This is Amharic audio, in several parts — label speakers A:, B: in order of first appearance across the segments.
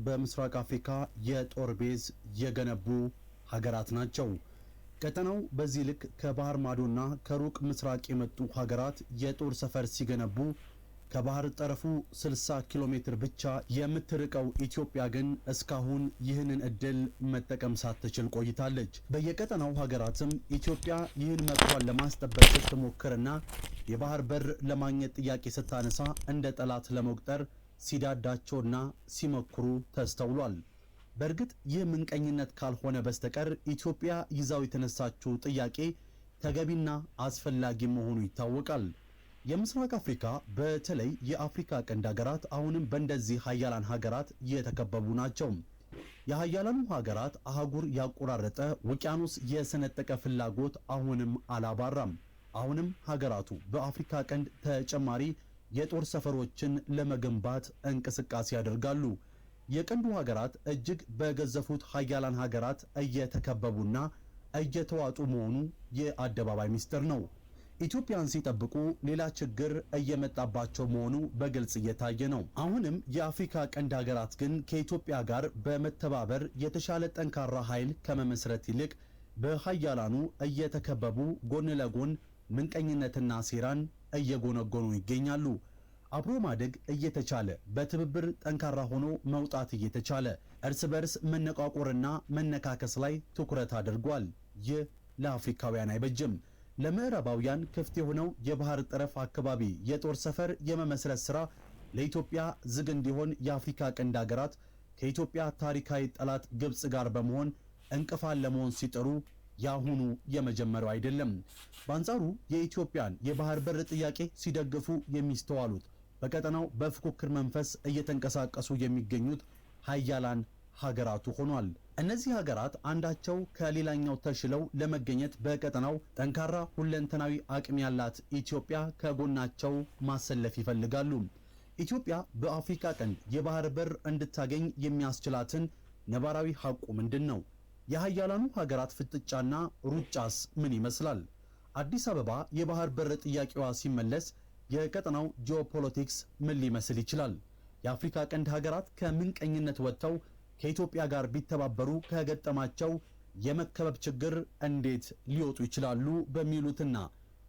A: በምስራቅ አፍሪካ የጦር ቤዝ የገነቡ ሀገራት ናቸው። ቀጠናው በዚህ ልክ ከባህር ማዶና ከሩቅ ምስራቅ የመጡ ሀገራት የጦር ሰፈር ሲገነቡ ከባህር ጠረፉ 60 ኪሎ ሜትር ብቻ የምትርቀው ኢትዮጵያ ግን እስካሁን ይህንን እድል መጠቀም ሳትችል ቆይታለች። በየቀጠናው ሀገራትም ኢትዮጵያ ይህን መብቷን ለማስጠበቅ ስትሞክርና የባህር በር ለማግኘት ጥያቄ ስታነሳ እንደ ጠላት ለመቁጠር ሲዳዳቸውና ሲመክሩ ተስተውሏል። በእርግጥ ይህ ምንቀኝነት ካልሆነ በስተቀር ኢትዮጵያ ይዛው የተነሳችው ጥያቄ ተገቢና አስፈላጊ መሆኑ ይታወቃል። የምስራቅ አፍሪካ በተለይ የአፍሪካ ቀንድ ሀገራት አሁንም በእንደዚህ ሀያላን ሀገራት የተከበቡ ናቸው። የሀያላኑ ሀገራት አህጉር ያቆራረጠ ውቅያኖስ የሰነጠቀ ፍላጎት አሁንም አላባራም። አሁንም ሀገራቱ በአፍሪካ ቀንድ ተጨማሪ የጦር ሰፈሮችን ለመገንባት እንቅስቃሴ ያደርጋሉ። የቀንዱ ሀገራት እጅግ በገዘፉት ሀያላን ሀገራት እየተከበቡና እየተዋጡ መሆኑ የአደባባይ ሚስጥር ነው። ኢትዮጵያን ሲጠብቁ ሌላ ችግር እየመጣባቸው መሆኑ በግልጽ እየታየ ነው። አሁንም የአፍሪካ ቀንድ ሀገራት ግን ከኢትዮጵያ ጋር በመተባበር የተሻለ ጠንካራ ኃይል ከመመስረት ይልቅ በሀያላኑ እየተከበቡ ጎን ለጎን ምንቀኝነትና ሴራን እየጎነጎኑ ይገኛሉ። አብሮ ማደግ እየተቻለ በትብብር ጠንካራ ሆኖ መውጣት እየተቻለ እርስ በርስ መነቋቆርና መነካከስ ላይ ትኩረት አድርጓል። ይህ ለአፍሪካውያን አይበጅም። ለምዕራባውያን ክፍት የሆነው የባህር ጠረፍ አካባቢ የጦር ሰፈር የመመስረት ሥራ ለኢትዮጵያ ዝግ እንዲሆን የአፍሪካ ቀንድ ሀገራት ከኢትዮጵያ ታሪካዊ ጠላት ግብጽ ጋር በመሆን እንቅፋት ለመሆን ሲጥሩ ያሁኑ የመጀመሪያው አይደለም። በአንጻሩ የኢትዮጵያን የባህር በር ጥያቄ ሲደግፉ የሚስተዋሉት በቀጠናው በፉክክር መንፈስ እየተንቀሳቀሱ የሚገኙት ሀያላን ሀገራቱ ሆኗል። እነዚህ ሀገራት አንዳቸው ከሌላኛው ተሽለው ለመገኘት በቀጠናው ጠንካራ ሁለንተናዊ አቅም ያላት ኢትዮጵያ ከጎናቸው ማሰለፍ ይፈልጋሉ። ኢትዮጵያ በአፍሪካ ቀንድ የባህር በር እንድታገኝ የሚያስችላትን ነባራዊ ሐቁ ምንድን ነው? የሀያላኑ ሀገራት ፍጥጫና ሩጫስ ምን ይመስላል? አዲስ አበባ የባህር በር ጥያቄዋ ሲመለስ የቀጠናው ጂኦፖለቲክስ ምን ሊመስል ይችላል? የአፍሪካ ቀንድ ሀገራት ከምንቀኝነት ወጥተው ከኢትዮጵያ ጋር ቢተባበሩ ከገጠማቸው የመከበብ ችግር እንዴት ሊወጡ ይችላሉ? በሚሉትና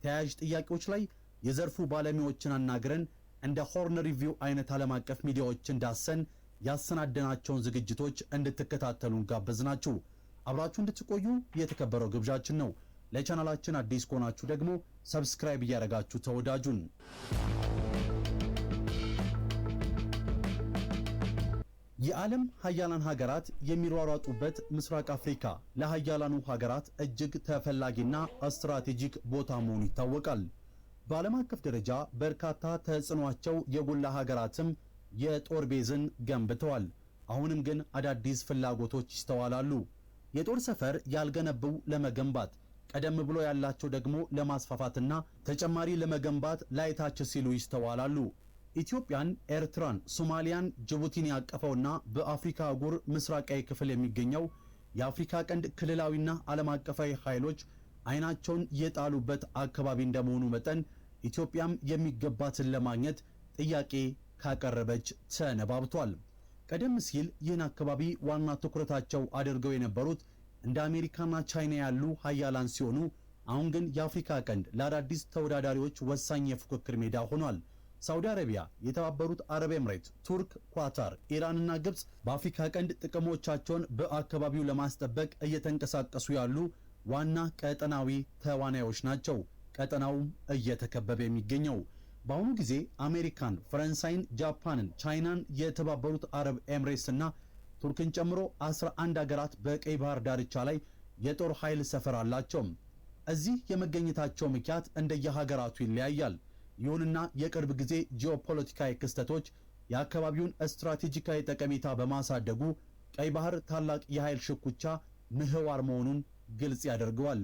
A: ተያያዥ ጥያቄዎች ላይ የዘርፉ ባለሙያዎችን አናግረን እንደ ሆርን ሪቪው አይነት ዓለም አቀፍ ሚዲያዎችን ዳሰን ያሰናደናቸውን ዝግጅቶች እንድትከታተሉን ጋበዝናችሁ። አብራችሁ እንድትቆዩ የተከበረው ግብዣችን ነው። ለቻናላችን አዲስ ከሆናችሁ ደግሞ ሰብስክራይብ እያደረጋችሁ ተወዳጁን። የዓለም ሀያላን ሀገራት የሚሯሯጡበት ምስራቅ አፍሪካ ለሀያላኑ ሀገራት እጅግ ተፈላጊና ስትራቴጂክ ቦታ መሆኑ ይታወቃል። በዓለም አቀፍ ደረጃ በርካታ ተጽዕኗቸው የጎላ ሀገራትም የጦር ቤዝን ገንብተዋል። አሁንም ግን አዳዲስ ፍላጎቶች ይስተዋላሉ። የጦር ሰፈር ያልገነቡ ለመገንባት፣ ቀደም ብሎ ያላቸው ደግሞ ለማስፋፋትና ተጨማሪ ለመገንባት ላይታች ሲሉ ይስተዋላሉ። ኢትዮጵያን፣ ኤርትራን፣ ሶማሊያን፣ ጅቡቲን ያቀፈውና በአፍሪካ አህጉር ምስራቃዊ ክፍል የሚገኘው የአፍሪካ ቀንድ ክልላዊና ዓለም አቀፋዊ ኃይሎች አይናቸውን የጣሉበት አካባቢ እንደመሆኑ መጠን ኢትዮጵያም የሚገባትን ለማግኘት ጥያቄ ካቀረበች ሰነባብቷል። ቀደም ሲል ይህን አካባቢ ዋና ትኩረታቸው አድርገው የነበሩት እንደ አሜሪካና ቻይና ያሉ ሀያላን ሲሆኑ አሁን ግን የአፍሪካ ቀንድ ለአዳዲስ ተወዳዳሪዎች ወሳኝ የፉክክር ሜዳ ሆኗል። ሳውዲ አረቢያ፣ የተባበሩት አረብ ኤምሬት፣ ቱርክ፣ ኳታር፣ ኢራንና ግብጽ በአፍሪካ ቀንድ ጥቅሞቻቸውን በአካባቢው ለማስጠበቅ እየተንቀሳቀሱ ያሉ ዋና ቀጠናዊ ተዋናዮች ናቸው። ቀጠናውም እየተከበበ የሚገኘው በአሁኑ ጊዜ አሜሪካን፣ ፈረንሳይን፣ ጃፓንን፣ ቻይናን፣ የተባበሩት አረብ ኤምሬትስ እና ቱርክን ጨምሮ 11 ሀገራት በቀይ ባህር ዳርቻ ላይ የጦር ኃይል ሰፈር አላቸው። እዚህ የመገኘታቸው ምክንያት እንደየሀገራቱ ይለያያል። ይሁንና የቅርብ ጊዜ ጂኦፖለቲካዊ ክስተቶች የአካባቢውን ስትራቴጂካዊ ጠቀሜታ በማሳደጉ ቀይ ባህር ታላቅ የኃይል ሽኩቻ ምህዋር መሆኑን ግልጽ ያደርገዋል።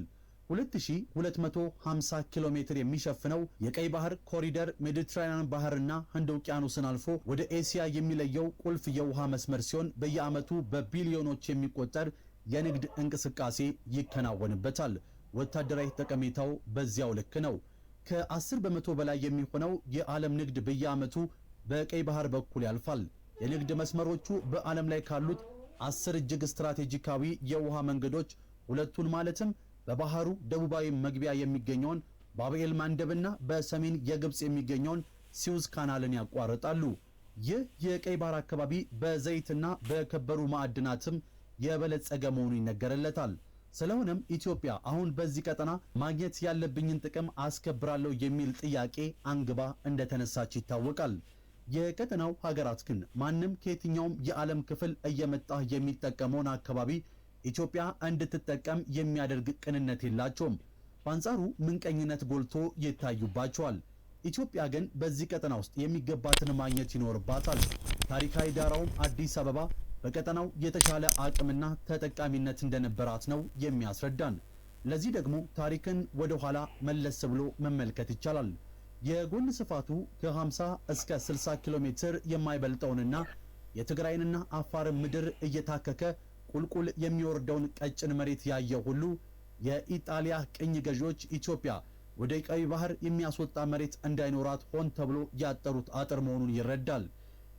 A: 2250 ኪሎ ሜትር የሚሸፍነው የቀይ ባህር ኮሪደር ሜዲትራኒያን ባህርና ህንድ ውቅያኖስን አልፎ ወደ ኤሲያ የሚለየው ቁልፍ የውሃ መስመር ሲሆን በየዓመቱ በቢሊዮኖች የሚቆጠር የንግድ እንቅስቃሴ ይከናወንበታል። ወታደራዊ ጠቀሜታው በዚያው ልክ ነው። ከ10 በመቶ በላይ የሚሆነው የዓለም ንግድ በየዓመቱ በቀይ ባህር በኩል ያልፋል። የንግድ መስመሮቹ በዓለም ላይ ካሉት 10 እጅግ ስትራቴጂካዊ የውሃ መንገዶች ሁለቱን ማለትም በባህሩ ደቡባዊ መግቢያ የሚገኘውን ባብኤል ማንደብና በሰሜን የግብጽ የሚገኘውን ሲዩዝ ካናልን ያቋርጣሉ። ይህ የቀይ ባህር አካባቢ በዘይትና በከበሩ ማዕድናትም የበለጸገ መሆኑ ይነገርለታል። ስለሆነም ኢትዮጵያ አሁን በዚህ ቀጠና ማግኘት ያለብኝን ጥቅም አስከብራለሁ የሚል ጥያቄ አንግባ እንደተነሳች ይታወቃል። የቀጠናው ሀገራት ግን ማንም ከየትኛውም የዓለም ክፍል እየመጣ የሚጠቀመውን አካባቢ ኢትዮጵያ እንድትጠቀም የሚያደርግ ቅንነት የላቸውም። በአንጻሩ ምንቀኝነት ጎልቶ ይታዩባቸዋል። ኢትዮጵያ ግን በዚህ ቀጠና ውስጥ የሚገባትን ማግኘት ይኖርባታል። ታሪካዊ ዳራውም አዲስ አበባ በቀጠናው የተሻለ አቅምና ተጠቃሚነት እንደነበራት ነው የሚያስረዳን። ለዚህ ደግሞ ታሪክን ወደ ኋላ መለስ ብሎ መመልከት ይቻላል። የጎን ስፋቱ ከ50 እስከ 60 ኪሎ ሜትር የማይበልጠውንና የትግራይንና አፋርን ምድር እየታከከ ቁልቁል የሚወርደውን ቀጭን መሬት ያየ ሁሉ የኢጣሊያ ቅኝ ገዢዎች ኢትዮጵያ ወደ ቀይ ባህር የሚያስወጣ መሬት እንዳይኖራት ሆን ተብሎ ያጠሩት አጥር መሆኑን ይረዳል።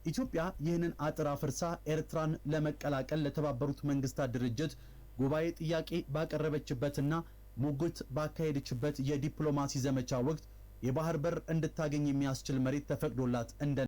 A: ኢትዮጵያ ይህንን አጥር አፍርሳ ኤርትራን ለመቀላቀል ለተባበሩት መንግስታት ድርጅት ጉባኤ ጥያቄ ባቀረበችበትና ሙግት ባካሄደችበት የዲፕሎማሲ ዘመቻ ወቅት የባህር በር እንድታገኝ የሚያስችል መሬት ተፈቅዶላት እንደ